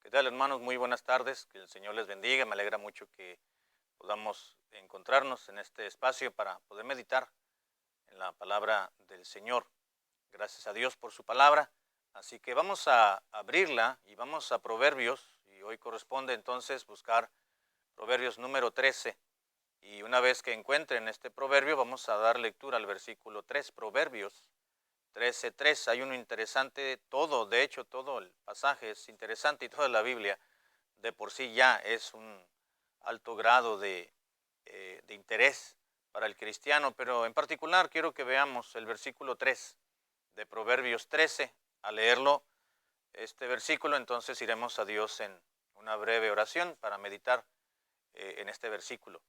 ¿Qué tal, hermanos? Muy buenas tardes. Que el Señor les bendiga. Me alegra mucho que podamos encontrarnos en este espacio para poder meditar en la palabra del Señor. Gracias a Dios por su palabra. Así que vamos a abrirla y vamos a Proverbios. Y hoy corresponde entonces buscar Proverbios número 13. Y una vez que encuentren este proverbio, vamos a dar lectura al versículo 3. Proverbios 13:3. Hay uno interesante, de hecho, todo el pasaje es interesante y toda la Biblia de por sí ya es un alto grado de interés para el cristiano, pero en particular quiero que veamos el versículo 3 de Proverbios 13. Al leerlo, este versículo, entonces iremos a Dios en una breve oración para meditar en este versículo.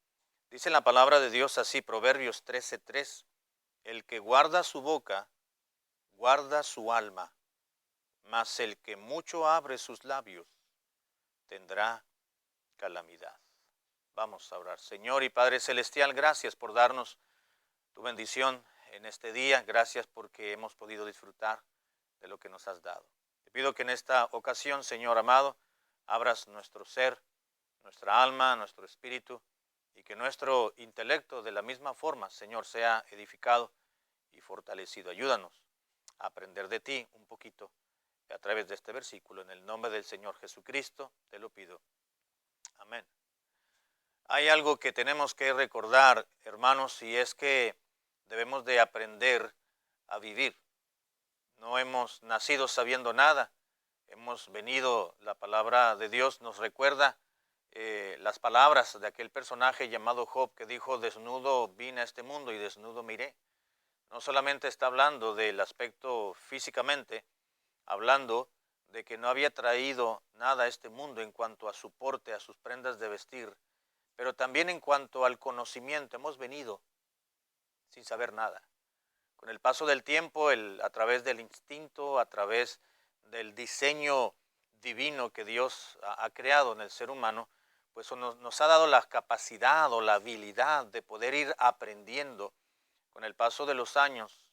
Dice la palabra de Dios así, Proverbios 13:3: el que guarda su boca, guarda su alma, mas el que mucho abre sus labios, tendrá calamidad. Vamos a orar. Señor y Padre Celestial, gracias por darnos tu bendición en este día. Gracias porque hemos podido disfrutar de lo que nos has dado. Te pido que en esta ocasión, Señor amado, abras nuestro ser, nuestra alma, nuestro espíritu, y que nuestro intelecto de la misma forma, Señor, sea edificado y fortalecido. Ayúdanos a aprender de ti un poquito a través de este versículo. En el nombre del Señor Jesucristo te lo pido. Amén. Hay algo que tenemos que recordar, hermanos, y es que debemos de aprender a vivir. No hemos nacido sabiendo nada. La palabra de Dios nos recuerda las palabras de aquel personaje llamado Job que dijo: desnudo vine a este mundo y desnudo me iré. No solamente está hablando del aspecto físicamente, hablando de que no había traído nada a este mundo en cuanto a su porte, a sus prendas de vestir, pero también en cuanto al conocimiento. Hemos venido sin saber nada. Con el paso del tiempo, a través del instinto, a través del diseño divino que Dios ha creado en el ser humano, pues nos ha dado la capacidad o la habilidad de poder ir aprendiendo con el paso de los años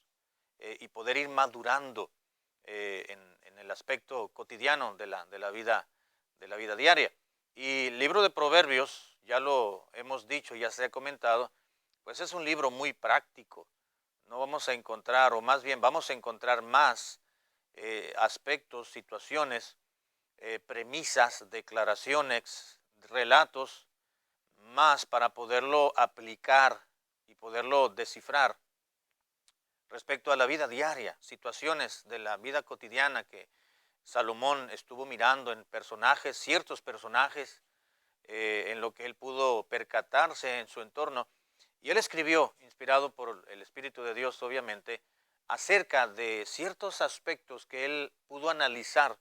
y poder ir madurando en el aspecto cotidiano de la vida diaria. Y el libro de Proverbios, ya lo hemos dicho, ya se ha comentado, pues es un libro muy práctico. No vamos a encontrar, o más bien vamos a encontrar más aspectos, situaciones, premisas, declaraciones, relatos, más para poderlo aplicar y poderlo descifrar respecto a la vida diaria, situaciones de la vida cotidiana que Salomón estuvo mirando en personajes, ciertos personajes, en lo que él pudo percatarse en su entorno. Y él escribió, inspirado por el Espíritu de Dios, obviamente, acerca de ciertos aspectos que él pudo analizar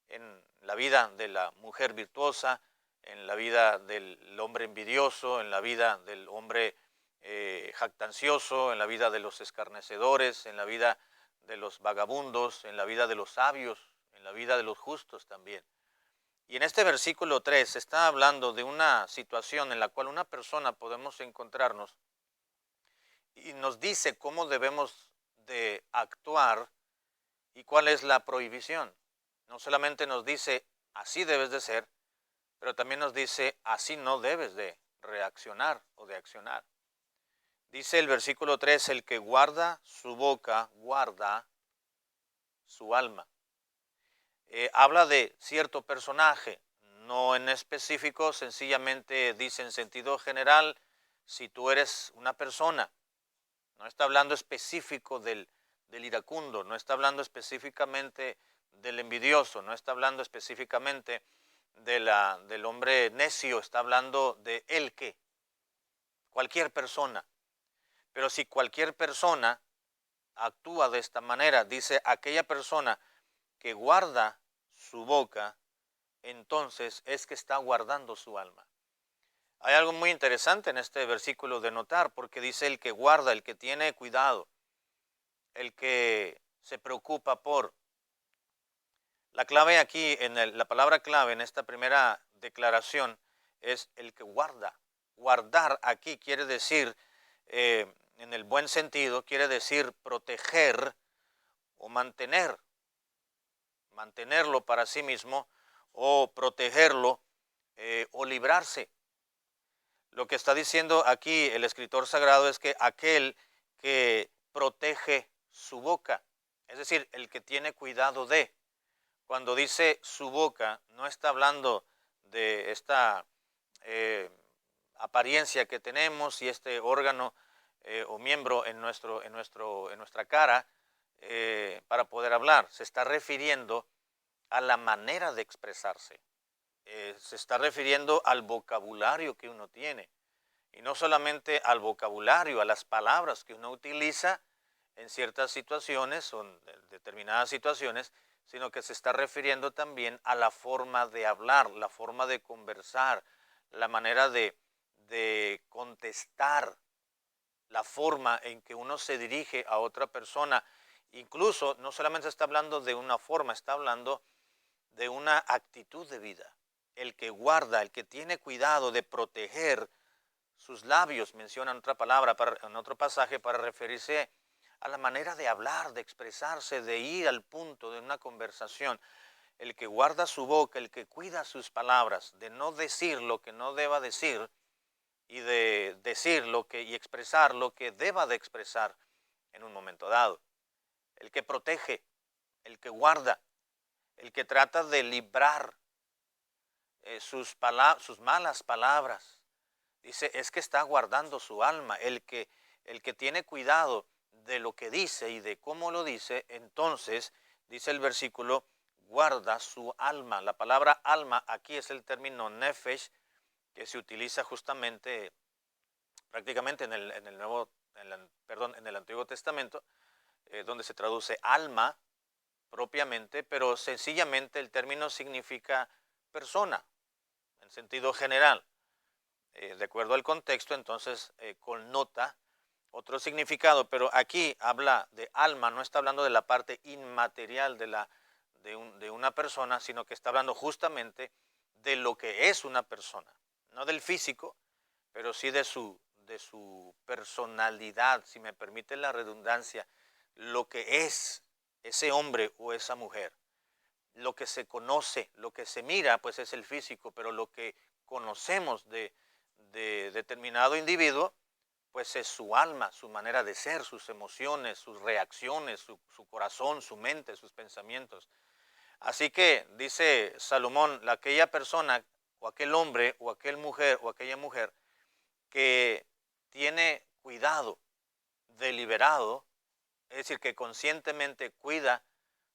en la vida de la mujer virtuosa, en la vida del hombre envidioso, en la vida del hombre jactancioso, en la vida de los escarnecedores, en la vida de los vagabundos, en la vida de los sabios, en la vida de los justos también. Y en este versículo 3 está hablando de una situación en la cual una persona podemos encontrarnos y nos dice cómo debemos de actuar y cuál es la prohibición. No solamente nos dice así debes de ser, pero también nos dice así no debes de reaccionar o de accionar. Dice el versículo 3: el que guarda su boca, guarda su alma. Habla de cierto personaje, no en específico, sencillamente dice en sentido general, si tú eres una persona. No está hablando específico del iracundo, no está hablando específicamente del envidioso, no está hablando específicamente del hombre necio, está hablando de el que, cualquier persona. Pero si cualquier persona actúa de esta manera, dice aquella persona que guarda su boca, entonces es que está guardando su alma. Hay algo muy interesante en este versículo de notar, porque dice el que guarda, el que tiene cuidado, el que se preocupa por. La clave aquí, la palabra clave en esta primera declaración es el que guarda. Guardar aquí quiere decir, en el buen sentido, quiere decir proteger o mantenerlo para sí mismo, o protegerlo o librarse. Lo que está diciendo aquí el escritor sagrado es que aquel que protege su boca, es decir, el que tiene cuidado de. Cuando dice su boca, no está hablando de esta eh, apariencia que tenemos y este órgano o miembro en nuestra cara para poder hablar. Se está refiriendo a la manera de expresarse. Se está refiriendo al vocabulario que uno tiene. Y no solamente al vocabulario, a las palabras que uno utiliza en ciertas situaciones o en determinadas situaciones, sino que se está refiriendo también a la forma de hablar, la forma de conversar, la manera de contestar, la forma en que uno se dirige a otra persona. Incluso no solamente está hablando de una forma, está hablando de una actitud de vida. El que guarda, el que tiene cuidado de proteger sus labios, menciona en otra palabra, en otro pasaje, para referirse a la manera de hablar, de expresarse, de ir al punto de una conversación. El que guarda su boca, el que cuida sus palabras, de no decir lo que no deba decir y de decir lo que y expresar lo que deba de expresar en un momento dado. El que protege, el que guarda, el que trata de librar sus malas palabras. Dice, es que está guardando su alma. El que tiene cuidado de lo que dice y de cómo lo dice, entonces, dice el versículo, guarda su alma. La palabra alma aquí es el término nefesh, que se utiliza justamente prácticamente en el Nuevo, perdón, en el Antiguo Testamento, donde se traduce alma propiamente, pero sencillamente el término significa persona, en sentido general. De acuerdo al contexto, entonces connota otro significado, pero aquí habla de alma, no está hablando de la parte inmaterial de una persona, sino que está hablando justamente de lo que es una persona, no del físico, pero sí de su personalidad, si me permite la redundancia, lo que es ese hombre o esa mujer. Lo que se conoce, lo que se mira, pues es el físico, pero lo que conocemos de determinado individuo, pues es su alma, su manera de ser, sus emociones, sus reacciones, su corazón, su mente, sus pensamientos. Así que dice Salomón, aquella persona o aquel hombre o aquel mujer o aquella mujer que tiene cuidado deliberado, es decir, que conscientemente cuida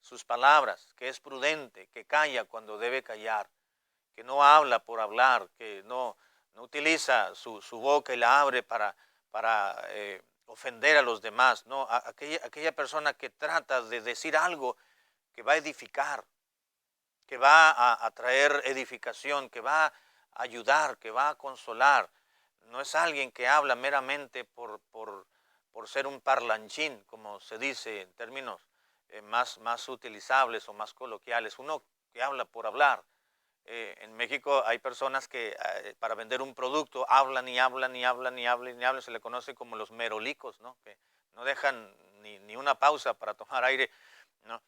sus palabras, que es prudente, que calla cuando debe callar, que no habla por hablar, que no utiliza su boca y la abre para ofender a los demás, no, aquella persona que trata de decir algo que va a edificar, que va a traer edificación, que va a ayudar, que va a consolar. No es alguien que habla meramente por ser un parlanchín, como se dice en términos más utilizables o más coloquiales. Uno que habla por hablar. En México hay personas que para vender un producto hablan y hablan y hablan y hablan y hablan. Se le conoce como los merolicos, ¿no? Que no dejan ni una pausa para tomar aire. No,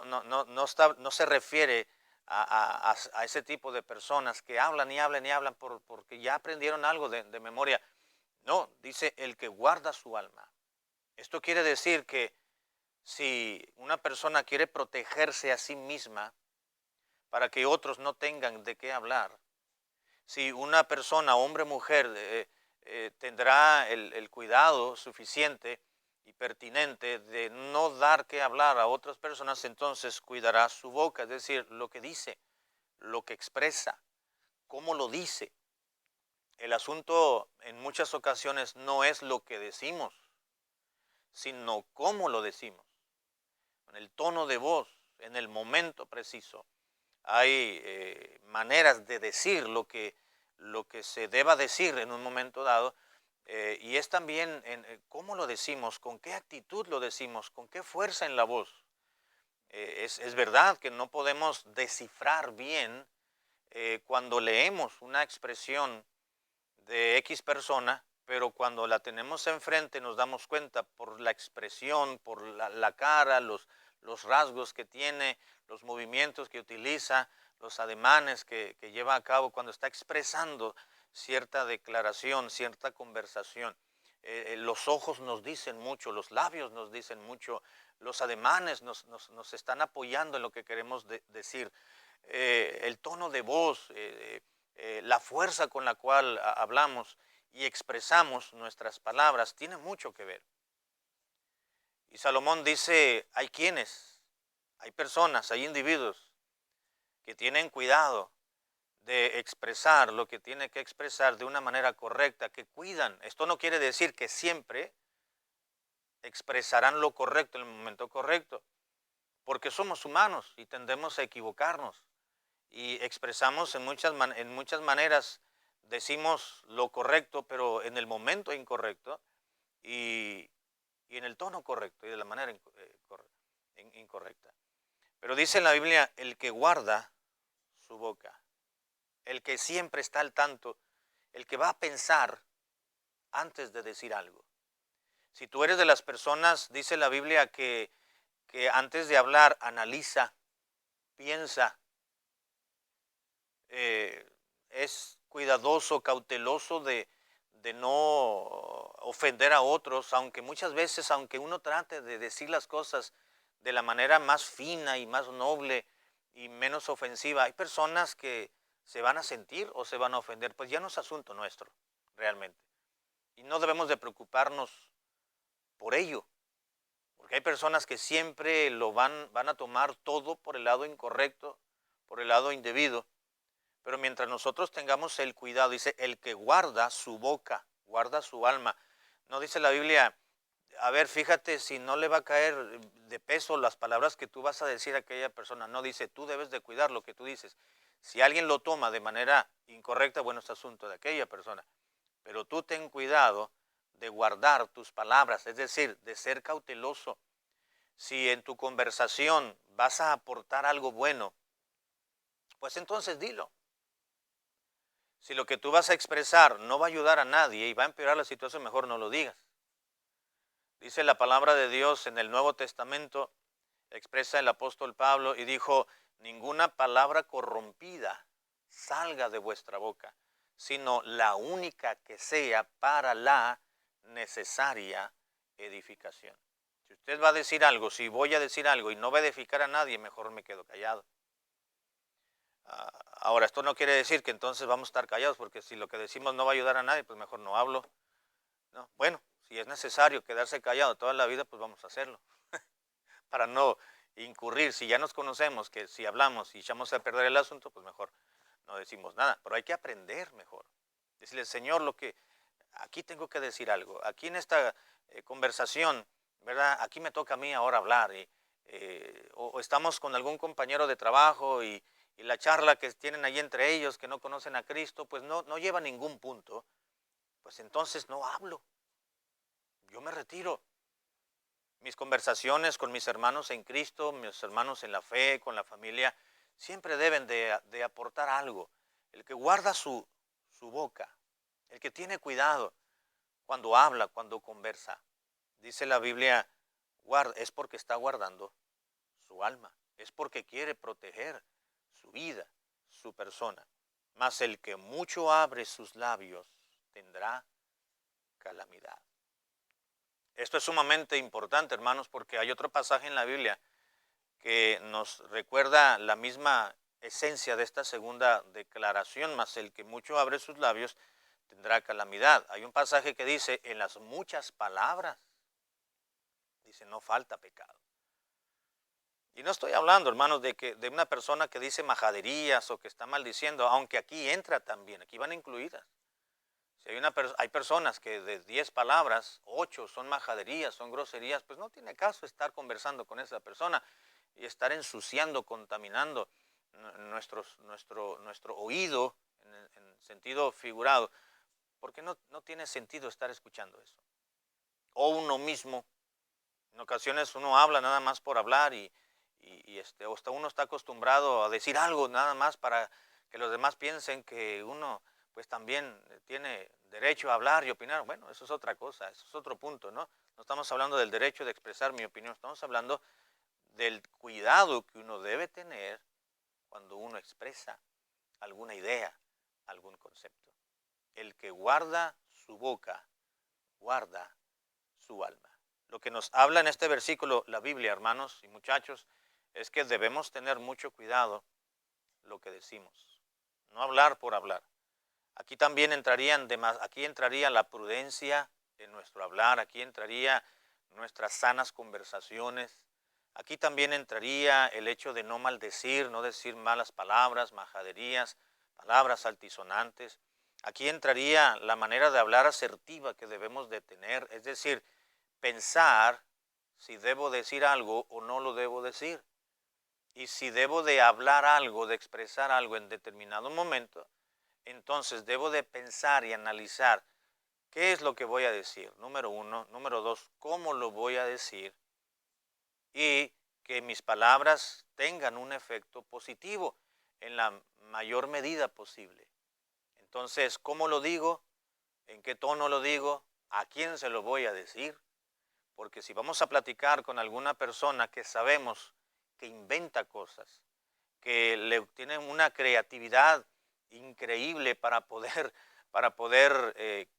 no se refiere a ese tipo de personas que hablan y hablan y hablan porque ya aprendieron algo de memoria. No, dice el que guarda su alma. Esto quiere decir que si una persona quiere protegerse a sí misma para que otros no tengan de qué hablar, si una persona, hombre o mujer, tendrá el cuidado suficiente y pertinente de no dar que hablar a otras personas, entonces cuidará su boca, es decir, lo que dice, lo que expresa, cómo lo dice. El asunto en muchas ocasiones no es lo que decimos, sino cómo lo decimos, en el tono de voz, en el momento preciso. Hay maneras de decir lo que se deba decir en un momento dado, y es también en cómo lo decimos, con qué actitud lo decimos, con qué fuerza en la voz. Es verdad que no podemos descifrar bien cuando leemos una expresión de X persona, pero cuando la tenemos enfrente nos damos cuenta por la expresión, por la cara, los rasgos que tiene, los movimientos que utiliza, los ademanes que lleva a cabo cuando está expresando cierta declaración, cierta conversación. Los ojos nos dicen mucho, los labios nos dicen mucho, los ademanes nos están apoyando en lo que queremos decir. El tono de voz, la fuerza con la cual hablamos y expresamos nuestras palabras tiene mucho que ver. Y Salomón dice, hay personas, hay individuos que tienen cuidado de expresar lo que tiene que expresar de una manera correcta, que cuidan. Esto no quiere decir que siempre expresarán lo correcto en el momento correcto, porque somos humanos y tendemos a equivocarnos y expresamos en muchas maneras, decimos lo correcto, pero en el momento incorrecto y, y en el tono correcto y de la manera incorrecta. Pero dice en la Biblia, el que guarda su boca, el que siempre está al tanto, el que va a pensar antes de decir algo. Si tú eres de las personas, dice la Biblia, que antes de hablar analiza, piensa, es cuidadoso, cauteloso de no ofender a otros, aunque muchas veces, aunque uno trate de decir las cosas de la manera más fina y más noble y menos ofensiva, hay personas que se van a sentir o se van a ofender, pues ya no es asunto nuestro, realmente. Y no debemos de preocuparnos por ello, porque hay personas que siempre van a tomar todo por el lado incorrecto, por el lado indebido. Pero mientras nosotros tengamos el cuidado, dice, el que guarda su boca, guarda su alma. No dice la Biblia, a ver, fíjate si no le va a caer de peso las palabras que tú vas a decir a aquella persona. No, dice, tú debes de cuidar lo que tú dices. Si alguien lo toma de manera incorrecta, bueno, es asunto de aquella persona. Pero tú ten cuidado de guardar tus palabras, es decir, de ser cauteloso. Si en tu conversación vas a aportar algo bueno, pues entonces dilo. Si lo que tú vas a expresar no va a ayudar a nadie y va a empeorar la situación, mejor no lo digas. Dice la palabra de Dios en el Nuevo Testamento, expresa el apóstol Pablo y dijo, ninguna palabra corrompida salga de vuestra boca, sino la única que sea para la necesaria edificación. Si usted va a decir algo, si voy a decir algo y no va a edificar a nadie, mejor me quedo callado. Ahora, esto no quiere decir que entonces vamos a estar callados, porque si lo que decimos no va a ayudar a nadie, pues mejor no hablo. No, bueno, si es necesario quedarse callado toda la vida, pues vamos a hacerlo, para no incurrir. Si ya nos conocemos, que si hablamos y echamos a perder el asunto, pues mejor no decimos nada. Pero hay que aprender mejor. Decirle, Señor, aquí tengo que decir algo. Aquí en esta conversación, ¿verdad? Aquí me toca a mí ahora hablar. O estamos con algún compañero de trabajo y la charla que tienen ahí entre ellos que no conocen a Cristo, pues no lleva a ningún punto, pues entonces no hablo, yo me retiro. Mis conversaciones con mis hermanos en Cristo, mis hermanos en la fe, con la familia, siempre deben de aportar algo. El que guarda su boca, el que tiene cuidado cuando habla, cuando conversa, dice la Biblia, es porque está guardando su alma, es porque quiere proteger su vida, su persona. Mas el que mucho abre sus labios tendrá calamidad. Esto es sumamente importante, hermanos, porque hay otro pasaje en la Biblia que nos recuerda la misma esencia de esta segunda declaración, mas el que mucho abre sus labios tendrá calamidad. Hay un pasaje que dice, en las muchas palabras, dice, no falta pecado. Y no estoy hablando, hermanos, de una persona que dice majaderías o que está maldiciendo, aunque aquí entra también, aquí van incluidas. Si hay personas que de 10 palabras, 8 son majaderías, son groserías, pues no tiene caso estar conversando con esa persona y estar ensuciando, contaminando nuestro oído en sentido figurado, porque no tiene sentido estar escuchando eso. O uno mismo, en ocasiones uno habla nada más por hablar o hasta uno está acostumbrado a decir algo nada más para que los demás piensen que uno pues también tiene derecho a hablar y opinar. Bueno, eso es otra cosa, eso es otro punto, ¿no? No estamos hablando del derecho de expresar mi opinión, estamos hablando del cuidado que uno debe tener cuando uno expresa alguna idea, algún concepto. El que guarda su boca, guarda su alma. Lo que nos habla en este versículo la Biblia, hermanos y muchachos, es que debemos tener mucho cuidado lo que decimos. No hablar por hablar. Aquí también aquí entraría la prudencia en nuestro hablar, aquí entraría nuestras sanas conversaciones, aquí también entraría el hecho de no maldecir, no decir malas palabras, majaderías, palabras altisonantes. Aquí entraría la manera de hablar asertiva que debemos de tener, es decir, pensar si debo decir algo o no lo debo decir. Y si debo de hablar algo, de expresar algo en determinado momento, entonces debo de pensar y analizar qué es lo que voy a decir, número uno. Número dos, cómo lo voy a decir y que mis palabras tengan un efecto positivo en la mayor medida posible. Entonces, ¿cómo lo digo? ¿En qué tono lo digo? ¿A quién se lo voy a decir? Porque si vamos a platicar con alguna persona que sabemos que inventa cosas, que le tienen una creatividad increíble para poder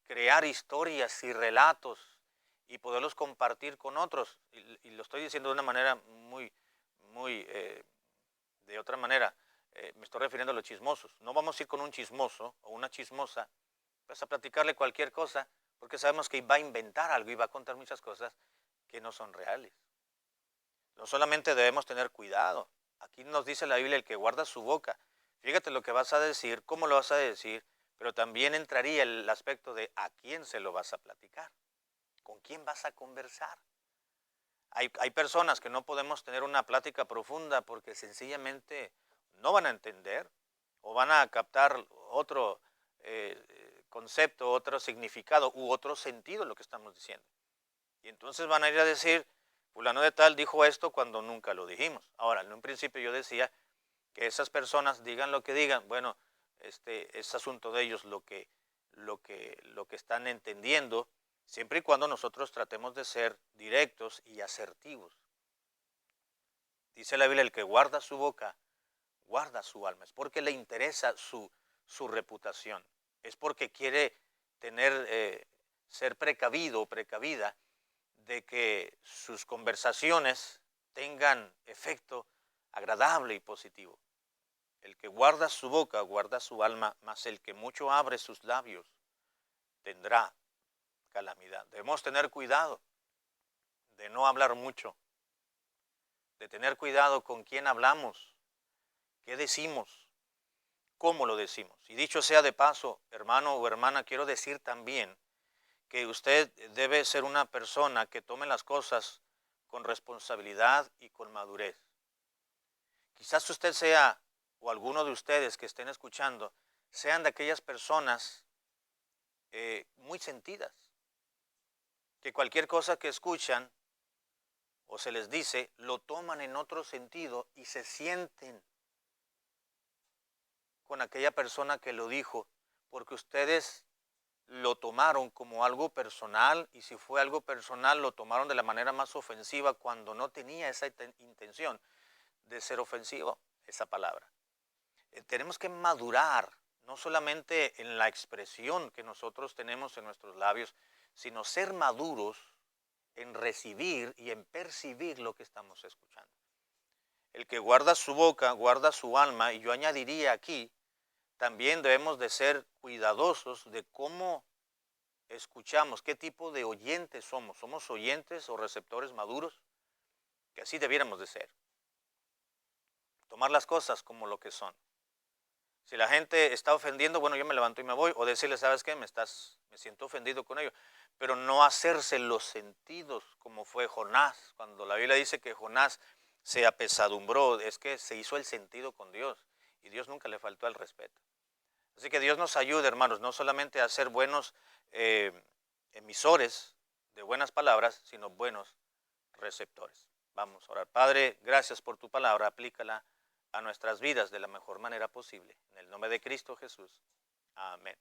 crear historias y relatos y poderlos compartir con otros. Y lo estoy diciendo de una manera muy, de otra manera, me estoy refiriendo a los chismosos. No vamos a ir con un chismoso o una chismosa, pues a platicarle cualquier cosa, porque sabemos que va a inventar algo y va a contar muchas cosas que no son reales. No solamente debemos tener cuidado. Aquí nos dice la Biblia, el que guarda su boca. Fíjate lo que vas a decir, cómo lo vas a decir, pero también entraría el aspecto de a quién se lo vas a platicar, con quién vas a conversar. Hay personas que no podemos tener una plática profunda porque sencillamente no van a entender o van a captar otro concepto, otro significado u otro sentido en lo que estamos diciendo. Y entonces van a ir a decir, fulano de tal dijo esto cuando nunca lo dijimos. Ahora, en un principio yo decía que esas personas digan lo que digan, bueno, es asunto de ellos lo que están entendiendo, siempre y cuando nosotros tratemos de ser directos y asertivos. Dice la Biblia, el que guarda su boca, guarda su alma. Es porque le interesa su reputación. Es porque quiere ser precavido o precavida de que sus conversaciones tengan efecto agradable y positivo. El que guarda su boca, guarda su alma, mas el que mucho abre sus labios tendrá calamidad. Debemos tener cuidado de no hablar mucho, de tener cuidado con quién hablamos, qué decimos, cómo lo decimos. Y dicho sea de paso, hermano o hermana, quiero decir también que usted debe ser una persona que tome las cosas con responsabilidad y con madurez. Quizás usted sea, o alguno de ustedes que estén escuchando, sean de aquellas personas muy sentidas, que cualquier cosa que escuchan o se les dice, lo toman en otro sentido y se sienten con aquella persona que lo dijo, porque ustedes lo tomaron como algo personal, y si fue algo personal lo tomaron de la manera más ofensiva cuando no tenía esa intención de ser ofensivo esa palabra. Tenemos que madurar, no solamente en la expresión que nosotros tenemos en nuestros labios, sino ser maduros en recibir y en percibir lo que estamos escuchando. El que guarda su boca, guarda su alma, y yo añadiría aquí, también debemos de ser cuidadosos de cómo escuchamos, qué tipo de oyentes somos. ¿Somos oyentes o receptores maduros? Que así debiéramos de ser. Tomar las cosas como lo que son. Si la gente está ofendiendo, bueno, yo me levanto y me voy, o decirle, ¿sabes qué? Me siento ofendido con ello, pero no hacerse los sentidos como fue Jonás. Cuando la Biblia dice que Jonás se apesadumbró, es que se hizo el sentido con Dios, y Dios nunca le faltó al respeto. Así que Dios nos ayude, hermanos, no solamente a ser buenos emisores de buenas palabras, sino buenos receptores. Vamos a orar. Padre, gracias por tu palabra, aplícala a nuestras vidas de la mejor manera posible. En el nombre de Cristo Jesús. Amén.